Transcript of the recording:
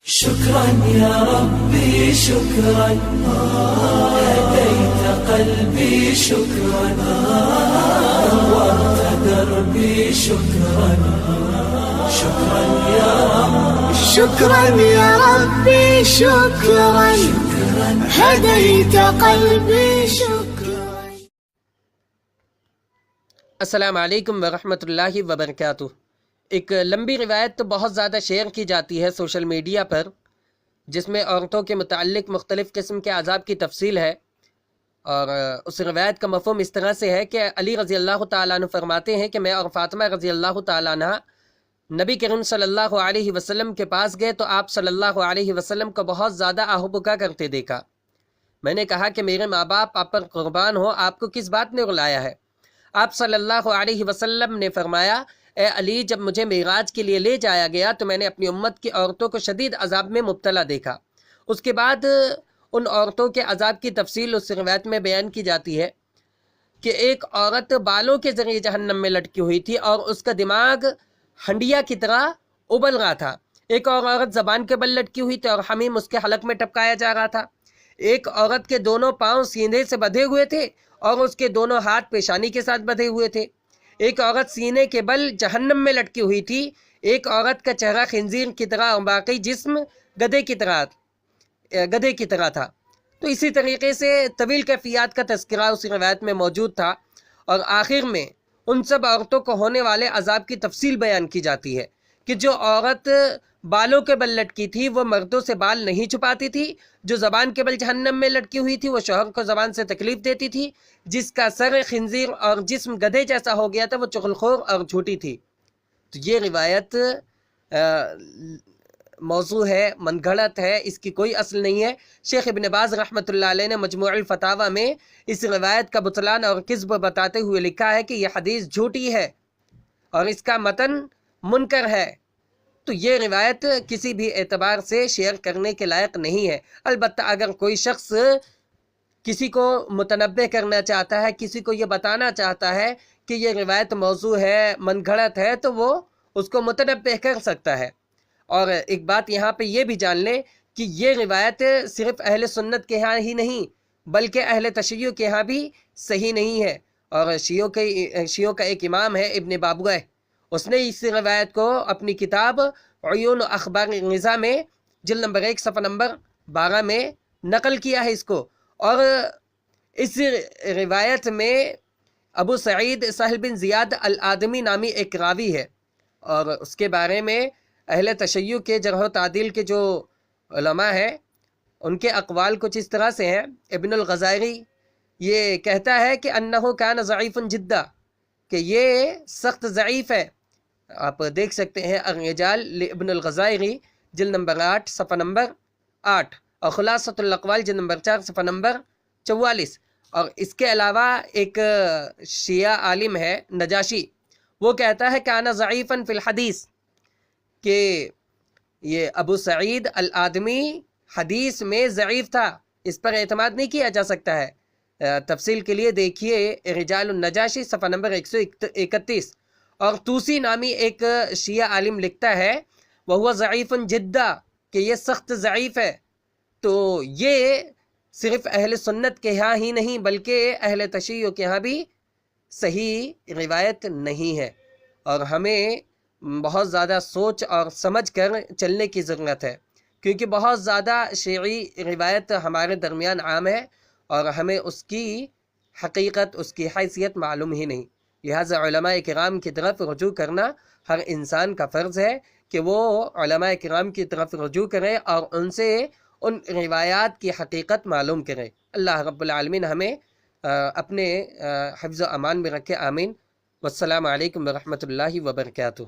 شكرا يا ربي شكرا هديت قلبي شكرا نورت دربي شكرا شكرا يا رب شكرا يا ربي شكرا هديت قلبي شكرا. السلام علیکم ورحمۃ اللہ وبرکاتہ. ایک لمبی روایت تو بہت زیادہ شیئر کی جاتی ہے سوشل میڈیا پر، جس میں عورتوں کے متعلق مختلف قسم کے عذاب کی تفصیل ہے، اور اس روایت کا مفہوم اس طرح سے ہے کہ علی رضی اللہ تعالیٰ عنہ فرماتے ہیں کہ میں اور فاطمہ رضی اللہ تعالیٰ عنہ نبی کریم صلی اللہ علیہ وسلم کے پاس گئے تو آپ صلی اللہ علیہ وسلم کو بہت زیادہ آہ بکا کرتے دیکھا. میں نے کہا کہ میرے ماں باپ آپ پر قربان ہو، آپ کو کس بات نے رلایا ہے؟ آپ صلی اللہ علیہ وسلم نے فرمایا، اے علی، جب مجھے معراج کے لیے لے جایا گیا تو میں نے اپنی امت کی عورتوں کو شدید عذاب میں مبتلا دیکھا. اس کے بعد ان عورتوں کے عذاب کی تفصیل اس روایت میں بیان کی جاتی ہے کہ ایک عورت بالوں کے ذریعے جہنم میں لٹکی ہوئی تھی اور اس کا دماغ ہنڈیا کی طرح ابل رہا تھا. ایک اور عورت زبان کے بل لٹکی ہوئی تھی اور حمیم اس کے حلق میں ٹپکایا جا رہا تھا. ایک عورت کے دونوں پاؤں سینے سے بندھے ہوئے تھے اور اس کے دونوں ہاتھ پیشانی کے ساتھ بندھے ہوئے تھے. ایک عورت سینے کے بل جہنم میں لٹکی ہوئی تھی. ایک عورت کا چہرہ خنزیر کی طرح اور باقی جسم گدھے کی طرح تھا. تو اسی طریقے سے طویل کیفیات کا تذکرہ اس روایت میں موجود تھا، اور آخر میں ان سب عورتوں کو ہونے والے عذاب کی تفصیل بیان کی جاتی ہے کہ جو عورت بالوں کے بل لٹکی تھی وہ مردوں سے بال نہیں چھپاتی تھی، جو زبان کے بل جہنم میں لٹکی ہوئی تھی وہ شوہر کو زبان سے تکلیف دیتی تھی، جس کا سر خنزیر اور جسم گدھے جیسا ہو گیا تھا وہ چغلخور اور جھوٹی تھی. تو یہ روایت موضوع ہے، من گھڑت ہے، اس کی کوئی اصل نہیں ہے. شیخ ابن باز رحمۃ اللہ علیہ نے مجموع الفتاوی میں اس روایت کا بطلان اور کذب بتاتے ہوئے لکھا ہے کہ یہ حدیث جھوٹی ہے اور اس کا متن منکر ہے. تو یہ روایت کسی بھی اعتبار سے شیئر کرنے کے لائق نہیں ہے. البتہ اگر کوئی شخص کسی کو متنبہ کرنا چاہتا ہے، کسی کو یہ بتانا چاہتا ہے کہ یہ روایت موضوع ہے، من گھڑت ہے، تو وہ اس کو متنبہ کر سکتا ہے. اور ایک بات یہاں پہ یہ بھی جان لیں کہ یہ روایت صرف اہل سنت کے ہاں ہی نہیں بلکہ اہل تشیع کے ہاں بھی صحیح نہیں ہے. اور شیعوں کا ایک امام ہے ابن بابویہ، اس نے اس روایت کو اپنی کتاب عیون اخبار النظام میں جلد نمبر 1 صفحہ نمبر 12 میں نقل کیا ہے اس کو. اور اس روایت میں ابو سعید سہل بن زیاد الآدمی نامی ایک راوی ہے، اور اس کے بارے میں اہل تشیع کے جرح و تعدیل کے جو علماء ہیں ان کے اقوال کچھ اس طرح سے ہیں. ابن الغزائری یہ کہتا ہے کہ انہ کان ضعیف جدا، کہ یہ سخت ضعیف ہے. آپ دیکھ سکتے ہیں الرجال ابن الغزائری جلد نمبر 8 صفحہ نمبر 8، اور خلاصۃ الاقوال جلد نمبر 4 صفحہ نمبر 44. اور اس کے علاوہ ایک شیعہ عالم ہے نجاشی، وہ کہتا ہے کان ضعیفا فی الحدیث، کہ یہ ابو سعید الآدمی حدیث میں ضعیف تھا، اس پر اعتماد نہیں کیا جا سکتا ہے. تفصیل کے لیے دیکھیے رجال النجاشی صفحہ نمبر 131. اور توسی نامی ایک شیعہ عالم لکھتا ہے وہو ضعیف جدا، کہ یہ سخت ضعیف ہے. تو یہ صرف اہل سنت کے ہاں ہی نہیں بلکہ اہل تشیع کے ہاں بھی صحیح روایت نہیں ہے، اور ہمیں بہت زیادہ سوچ اور سمجھ کر چلنے کی ضرورت ہے، کیونکہ بہت زیادہ شیعی روایت ہمارے درمیان عام ہے اور ہمیں اس کی حقیقت، اس کی حیثیت معلوم ہی نہیں. لہٰذا علماء کرام کی طرف رجوع کرنا ہر انسان کا فرض ہے کہ وہ علماء کرام کی طرف رجوع کرے اور ان سے ان روایات کی حقیقت معلوم کرے. اللہ رب العالمین ہمیں اپنے حفظ و امان میں رکھے، آمین. والسلام علیکم ورحمۃ اللہ وبرکاتہ.